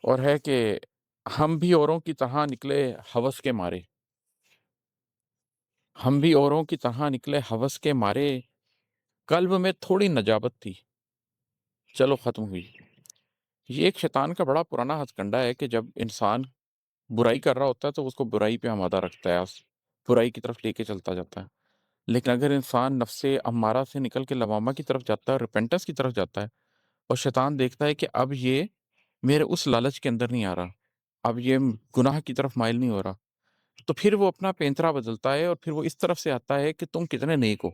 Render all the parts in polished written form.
اور ہے کہ ہم بھی اوروں کی طرح نکلے ہوس کے مارے، ہم بھی اوروں کی طرح نکلے ہوس کے مارے، قلب میں تھوڑی نجابت تھی چلو ختم ہوئی۔ یہ ایک شیطان کا بڑا پرانا ہتھ کنڈا ہے کہ جب انسان برائی کر رہا ہوتا ہے تو اس کو برائی پہ آمادہ رکھتا ہے، برائی کی طرف لے کے چلتا جاتا ہے۔ لیکن اگر انسان نفس امارہ سے نکل کے لوامہ کی طرف جاتا ہے، ریپینٹنس کی طرف جاتا ہے، اور شیطان دیکھتا ہے کہ اب یہ میرے اس لالچ کے اندر نہیں آ رہا، اب یہ گناہ کی طرف مائل نہیں ہو رہا، تو پھر وہ اپنا پینترا بدلتا ہے اور پھر وہ اس طرف سے آتا ہے کہ تم کتنے نیک ہو،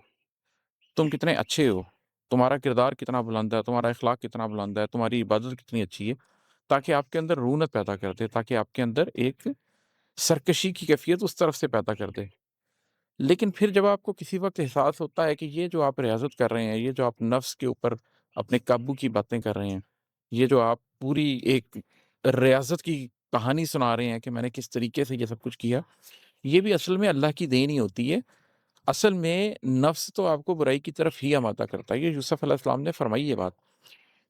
تم کتنے اچھے ہو، تمہارا کردار کتنا بلند ہے، تمہارا اخلاق کتنا بلند ہے، تمہاری عبادت کتنی اچھی ہے، تاکہ آپ کے اندر رونت پیدا کر دے، تاکہ آپ کے اندر ایک سرکشی کی کیفیت اس طرف سے پیدا کر دے۔ لیکن پھر جب آپ کو کسی وقت احساس ہوتا ہے کہ یہ جو آپ ریاضت کر رہے ہیں، یہ جو آپ نفس کے اوپر اپنے قابو کی باتیں کر رہے ہیں، یہ جو آپ پوری ایک ریاضت کی کہانی سنا رہے ہیں کہ میں نے کس طریقے سے یہ سب کچھ کیا، یہ بھی اصل میں اللہ کی دین ہی ہوتی ہے۔ اصل میں نفس تو آپ کو برائی کی طرف ہی آمادہ کرتا ہے۔ یہ یوسف علیہ السلام نے فرمائی یہ بات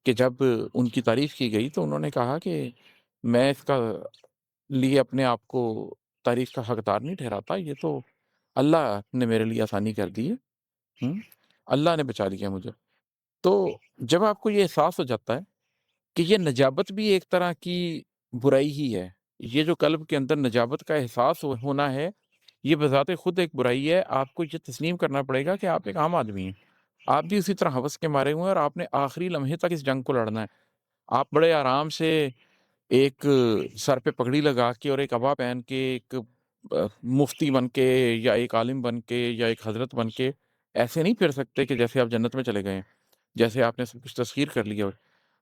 کہ جب ان کی تعریف کی گئی تو انہوں نے کہا کہ میں اس کا لیے اپنے آپ کو تعریف کا حقدار نہیں ٹھہراتا، یہ تو اللہ نے میرے لیے آسانی کر دی ہے، اللہ نے بچا لیا مجھے۔ تو جب آپ کو یہ احساس ہو جاتا ہے کہ یہ نجابت بھی ایک طرح کی برائی ہی ہے، یہ جو قلب کے اندر نجابت کا احساس ہونا ہے، یہ بذات خود ایک برائی ہے، آپ کو یہ تسلیم کرنا پڑے گا کہ آپ ایک عام آدمی ہیں، آپ بھی اسی طرح ہوس کے مارے ہوئے ہیں، اور آپ نے آخری لمحے تک اس جنگ کو لڑنا ہے۔ آپ بڑے آرام سے ایک سر پہ پگڑی لگا کے اور ایک عبا پہن کے ایک مفتی بن کے یا ایک عالم بن کے یا ایک حضرت بن کے ایسے نہیں پھر سکتے کہ جیسے آپ جنت میں چلے گئے ہیں، جیسے آپ نے سب کچھ تسخیر کر لیا ہو۔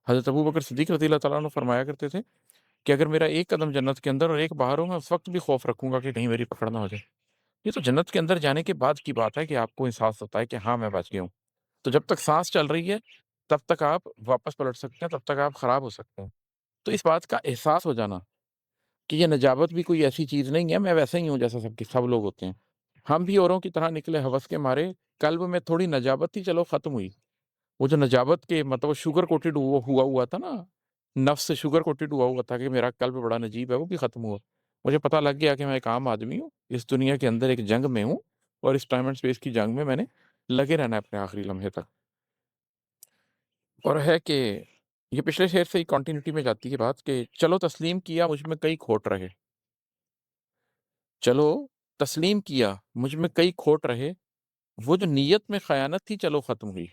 حضرت ابو بکر صدیق رضی اللہ تعالیٰ عنہ فرمایا کرتے تھے کہ اگر میرا ایک قدم جنت کے اندر اور ایک باہر ہو، میں اس وقت بھی خوف رکھوں گا کہ کہیں میری پکڑ نہ ہو جائے۔ یہ تو جنت کے اندر جانے کے بعد کی بات ہے کہ آپ کو احساس ہوتا ہے کہ ہاں میں بچ گیا ہوں۔ تو جب تک سانس چل رہی ہے تب تک آپ واپس پلٹ سکتے ہیں، تب تک آپ خراب ہو سکتے ہیں۔ تو اس بات کا احساس ہو جانا کہ یہ نجابت بھی کوئی ایسی چیز نہیں ہے، میں ویسا ہی ہوں جیسا سب لوگ ہوتے ہیں، ہم بھی اوروں کی طرح نکلے ہوس کے مارے، قلب میں تھوڑی نجابت تھی چلو ختم ہوئی۔ وہ جو نجابت کے مطلب شوگر کوٹڈ ہوا تھا نا، نفس سے شوگر کوٹڈ ہوا تھا کہ میرا قلب بڑا نجیب ہے، وہ بھی ختم ہوا۔ مجھے پتہ لگ گیا کہ میں ایک عام آدمی ہوں، اس دنیا کے اندر ایک جنگ میں ہوں، اور اس ٹائم اینڈ اسپیس کی جنگ میں نے لگے رہنا ہے اپنے آخری لمحے تک۔ اور ہے کہ یہ پچھلے شعر سے ہی کنٹینیوٹی میں جاتی ہے بات کہ چلو تسلیم کیا مجھ میں کئی کھوٹ رہے، چلو تسلیم کیا مجھ میں کئی کھوٹ رہے، وہ جو نیت میں خیانت تھی چلو ختم ہوئی۔